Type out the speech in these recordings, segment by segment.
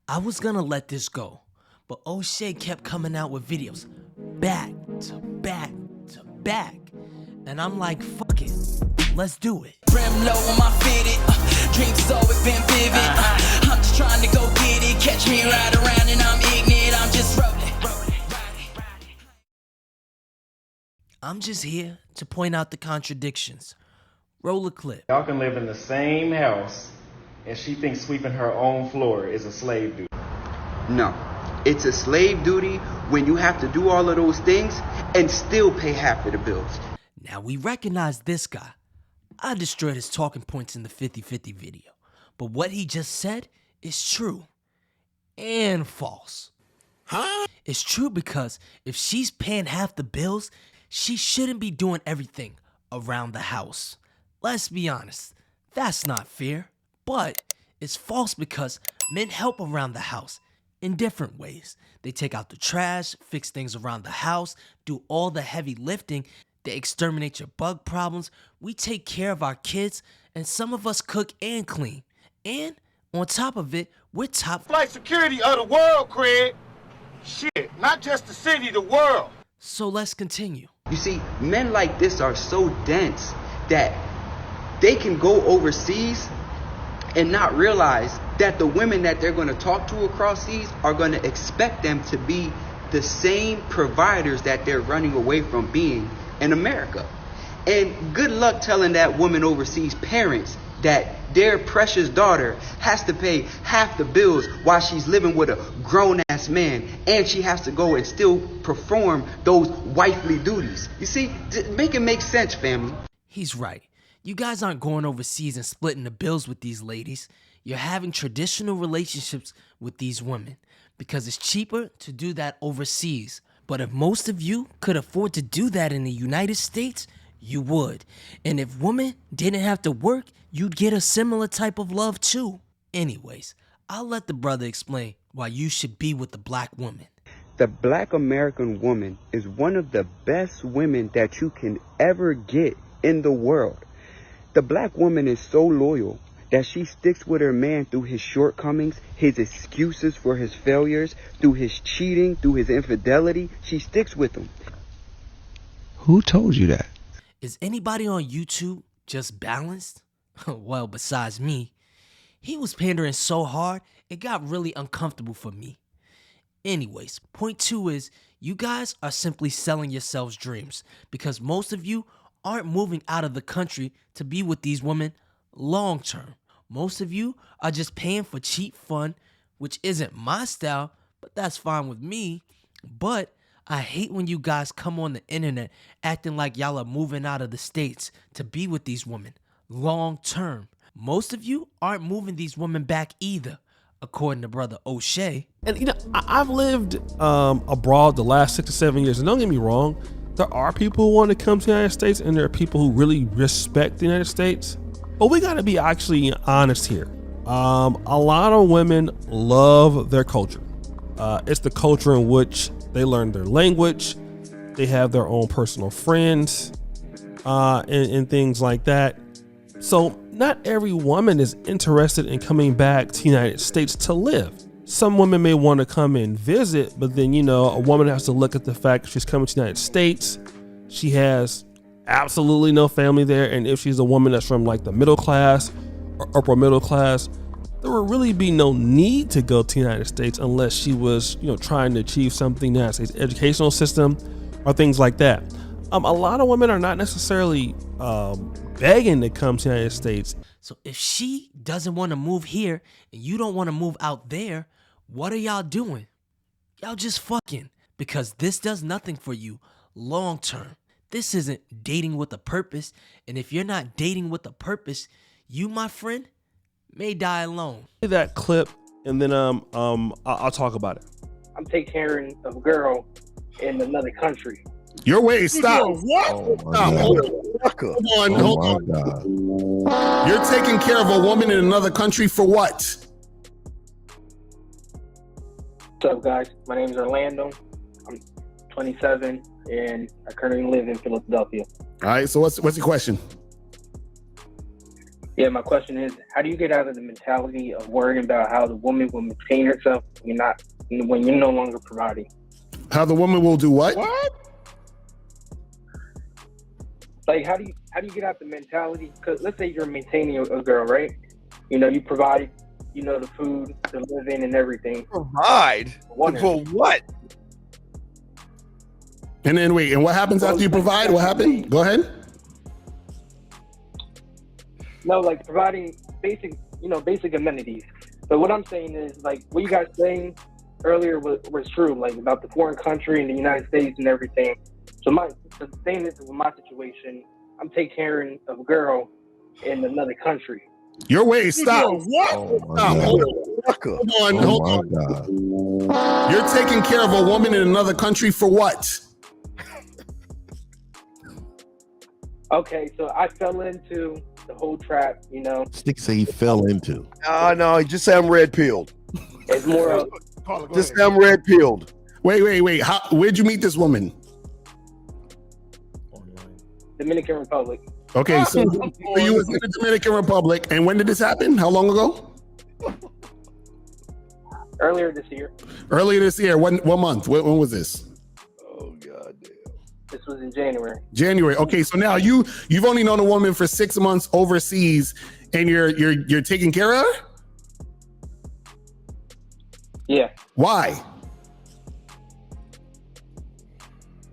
I was gonna let this go, but Oshay kept coming out with videos back to back to back. And I'm like, fuck it, let's do it. Rim low on my fitted, dreams has always been vivid. I'm just trying to go get it, catch me right around and I'm ignorant, I'm just rolling. I'm just here to point out the contradictions. Roll a clip. Y'all can live in the same house and she thinks sweeping her own floor is a slave duty. No, it's a slave duty when you have to do all of those things and still pay half of the bills. Now we recognize this guy. I destroyed his talking points in the 50-50 video. But what he just said is true and false. Huh? It's true because if she's paying half the bills, she shouldn't be doing everything around the house. Let's be honest, that's not fair. But it's false because men help around the house in different ways. They take out the trash, fix things around the house, do all the heavy lifting. They exterminate your bug problems. We take care of our kids, and some of us cook and clean. And on top of it, we're top like security of the world, Craig. Shit, not just the city, the world. So let's continue. You see, men like this are so dense that they can go overseas and not realize that the women that they're going to talk to across seas are going to expect them to be the same providers that they're running away from being in America. And good luck telling that woman overseas parents that their precious daughter has to pay half the bills while she's living with a grown-ass man, and she has to go and still perform those wifely duties. You see, make it make sense, family. He's right. You guys aren't going overseas and splitting the bills with these ladies. You're having traditional relationships with these women because it's cheaper to do that overseas. But if most of you could afford to do that in the United States, you would. And if women didn't have to work, you'd get a similar type of love too. Anyways, I'll let the brother explain why you should be with the black woman. The black American woman is one of the best women that you can ever get in the world. The black woman is so loyal that she sticks with her man through his shortcomings, his excuses for his failures, through his cheating, through his infidelity. She sticks with him. Who told you that? Is anybody on YouTube just balanced? Well, besides me. He was pandering so hard, it got really uncomfortable for me. Anyways, point 2 is you guys are simply selling yourselves dreams because most of you aren't moving out of the country to be with these women long term. Most of you are just paying for cheap fun, which isn't my style, but that's fine with me. But I hate when you guys come on the internet acting like y'all are moving out of the States to be with these women long term. Most of you aren't moving these women back either, according to brother Oshay. And you know, I've lived abroad the last 6 to 7 years, and don't get me wrong, there are people who want to come to the United States, and there are people who really respect the United States. But we got to be actually honest here. A lot of women love their culture. It's the culture in which they learn their language. They have their own personal friends and things like that. So not every woman is interested in coming back to the United States to live. Some women may want to come and visit, but then, you know, a woman has to look at the fact that she's coming to the United States. She has absolutely no family there. And if she's a woman that's from like the middle class or upper middle class, there would really be no need to go to the United States unless she was, you know, trying to achieve something in the United States educational system or things like that. A lot of women are not necessarily begging to come to the United States. So if she doesn't want to move here and you don't want to move out there, what are y'all doing? Y'all just fucking, because this does nothing for you long term. This isn't dating with a purpose. And if you're not dating with a purpose, you, my friend, may die alone. That clip, and then I'll talk about it. I'm taking care of a girl in another country. Your way, stop. What? Hold on. You're taking care of a woman in another country for what? What's up, guys? My name is Orlando. I'm 27, and I currently live in Philadelphia. All right, so what's your question? Yeah, my question is, how do you get out of the mentality of worrying about how the woman will maintain herself when you're no longer providing? How the woman will do what? Like, how do you get out the mentality? Because let's say you're maintaining a girl, right? You know, you provide, the food, the living, and everything. Provide for what? And then wait, and what happens after you provide? What happened? Go ahead. No, like providing basic amenities. But what I'm saying is, like, what you guys saying earlier was true, like about the foreign country and the United States and everything. So the thing is, with my situation, I'm taking care of a girl in another country. Your way, stop. What? Oh my Stop. God. Hold on. God. You're taking care of a woman in another country for what? Okay, so I fell into the whole trap, Stick say he fell into. No, just say I'm red pilled. It's more of Just say I'm red pilled. Wait. Where'd you meet this woman? Dominican Republic. Okay, so you was in the Dominican Republic, and when did this happen? How long ago? Earlier this year. Earlier this year. What month? When was this? Oh god damn. This was in January. January. Okay, so now you've only known a woman for 6 months overseas, and you're taking care of her? Yeah. Why?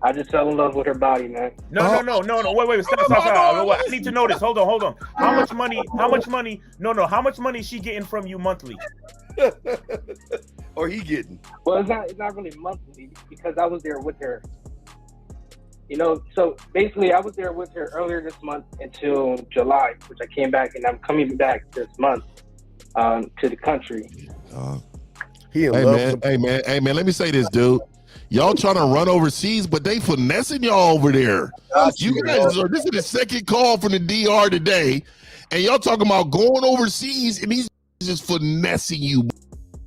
I just fell in love with her body, man. No. Wait. Stop. I need to know this. Hold on. How much money? No. How much money is she getting from you monthly? Or he getting? Well, it's not really monthly because I was there with her. So basically I was there with her earlier this month until July, which I came back, and I'm coming back this month to the country. He in Hey love. man, let me say this, dude. Y'all trying to run overseas, but they finessing y'all over there. You guys this is the second call from the DR today, and y'all talking about going overseas, and he's just finessing you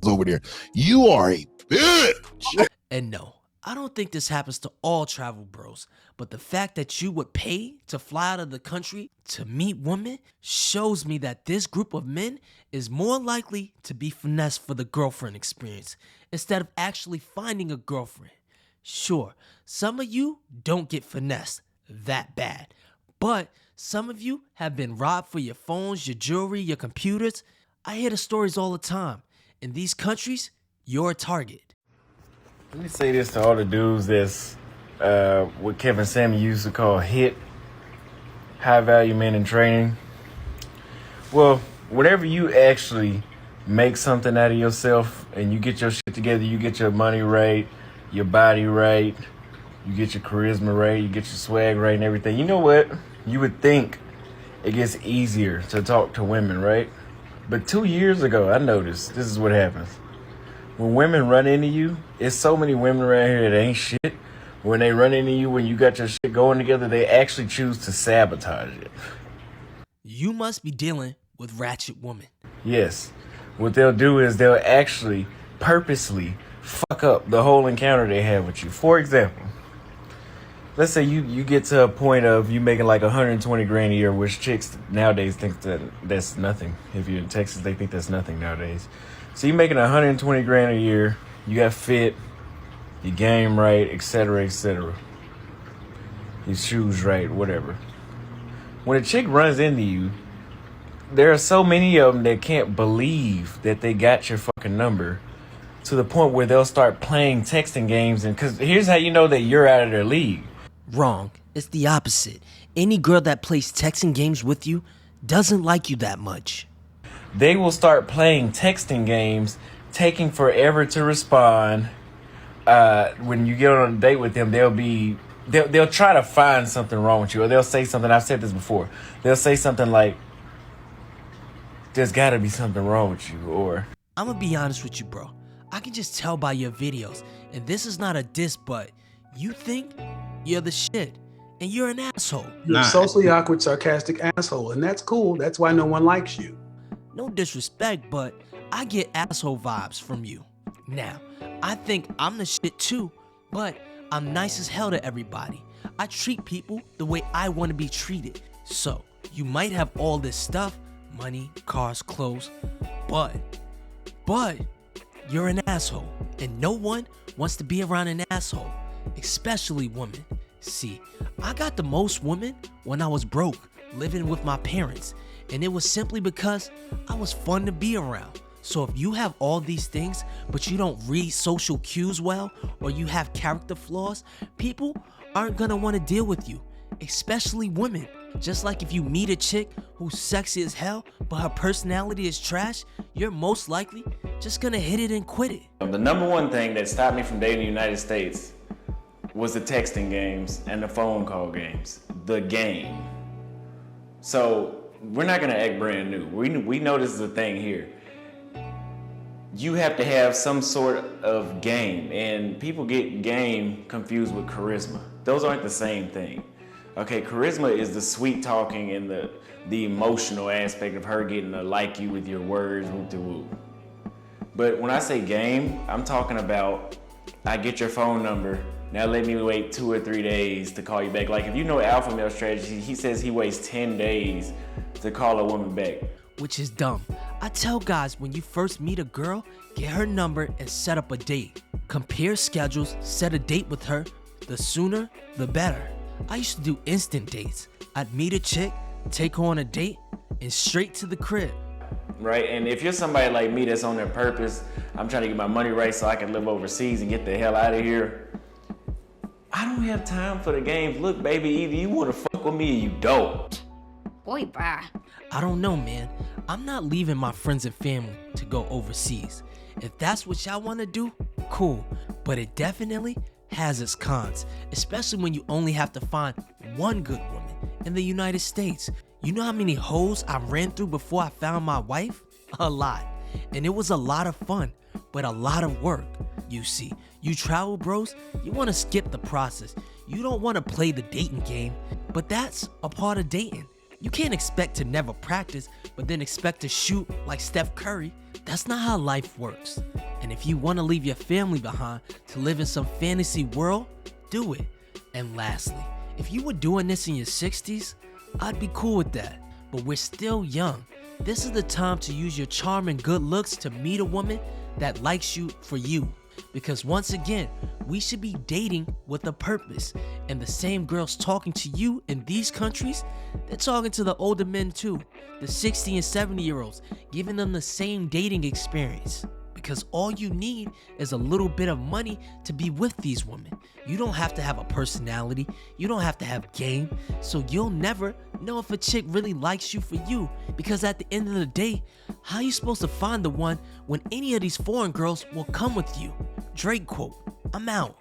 over there. You are a bitch. And no, I don't think this happens to all travel bros, but the fact that you would pay to fly out of the country to meet women shows me that this group of men is more likely to be finessed for the girlfriend experience instead of actually finding a girlfriend. Sure, some of you don't get finessed that bad, but some of you have been robbed for your phones, your jewelry, your computers. I hear the stories all the time. In these countries, you're a target. Let me say this to all the dudes that's what Kevin Samuel used to call high value men in training. Well, whenever you actually make something out of yourself and you get your shit together, you get your money right, your body right, you get your charisma right, you get your swag right and everything. You know what? You would think it gets easier to talk to women, right? But 2 years ago, I noticed this is what happens. When women run into you, it's so many women around here that ain't shit. When they run into you, when you got your shit going together, they actually choose to sabotage it. You must be dealing with ratchet women. Yes. What they'll do is they'll actually purposely fuck up the whole encounter they have with you. For example, let's say you get to a point of you making like 120 grand a year, which chicks nowadays think that's nothing. If you're in Texas, they think that's nothing nowadays. So you're making 120 grand a year, you got fit, your game right, etc., your shoes right, whatever. When a chick runs into you, there are so many of them that can't believe that they got your fucking number, to the point where they'll start playing texting games. And because here's how you know that you're out of their league. Wrong. It's the opposite. Any girl that plays texting games with you doesn't like you that much. They will start playing texting games, taking forever to respond. When you get on a date with them, they'll try to find something wrong with you, or they'll say something. I've said this before. They'll say something like, "There's got to be something wrong with you," or I'm gonna be honest with you, bro. I can just tell by your videos, and this is not a diss, but you think you're the shit, and you're an asshole. You're a socially awkward, sarcastic asshole, and that's cool. That's why no one likes you. No disrespect, but I get asshole vibes from you. Now, I think I'm the shit too, but I'm nice as hell to everybody. I treat people the way I want to be treated. So, you might have all this stuff, money, cars, clothes, but you're an asshole, and no one wants to be around an asshole, especially women. See, I got the most women when I was broke, living with my parents, and it was simply because I was fun to be around. So if you have all these things, but you don't read social cues well, or you have character flaws, people aren't gonna wanna deal with you, especially women. Just like if you meet a chick who's sexy as hell, but her personality is trash, you're most likely just gonna hit it and quit it. The number one thing that stopped me from dating the United States was the texting games and the phone call games. The game. So we're not gonna act brand new. We know this is a thing here. You have to have some sort of game, and people get game confused with charisma. Those aren't the same thing. Okay, charisma is the sweet talking and the emotional aspect of her getting to like you with your words, whoop-de-whoop. But when I say game, I'm talking about, I get your phone number, now let me wait 2 or 3 days to call you back. Like if you know alpha male strategy, he says he waits 10 days to call a woman back. Which is dumb. I tell guys when you first meet a girl, get her number and set up a date. Compare schedules, set a date with her. The sooner, the better. I used to do instant dates. I'd meet a chick, take her on a date, and straight to the crib. Right, and if you're somebody like me that's on their purpose, I'm trying to get my money right so I can live overseas and get the hell out of here. I don't have time for the games. Look, baby, either you want to fuck with me or you don't. Boy, bye. I don't know, man. I'm not leaving my friends and family to go overseas. If that's what y'all want to do, cool. But it definitely has its cons, especially when you only have to find one good woman in the United States. You know how many hoes I ran through before I found my wife? A lot. And it was a lot of fun, but a lot of work. You see, you travel bros, you want to skip the process. You don't want to play the dating game, but that's a part of dating. You can't expect to never practice, but then expect to shoot like Steph Curry. That's not how life works. And if you want to leave your family behind to live in some fantasy world, do it. And lastly, if you were doing this in your 60s, I'd be cool with that. But we're still young. This is the time to use your charm and good looks to meet a woman that likes you for you. Because once again, we should be dating with a purpose. And the same girls talking to you in these countries, they're talking to the older men too. The 60 and 70-year-olds, giving them the same dating experience. Because all you need is a little bit of money to be with these women. You don't have to have a personality. You don't have to have game. So you'll never know if a chick really likes you for you. Because at the end of the day, how are you supposed to find the one when any of these foreign girls will come with you? Drake quote, I'm out.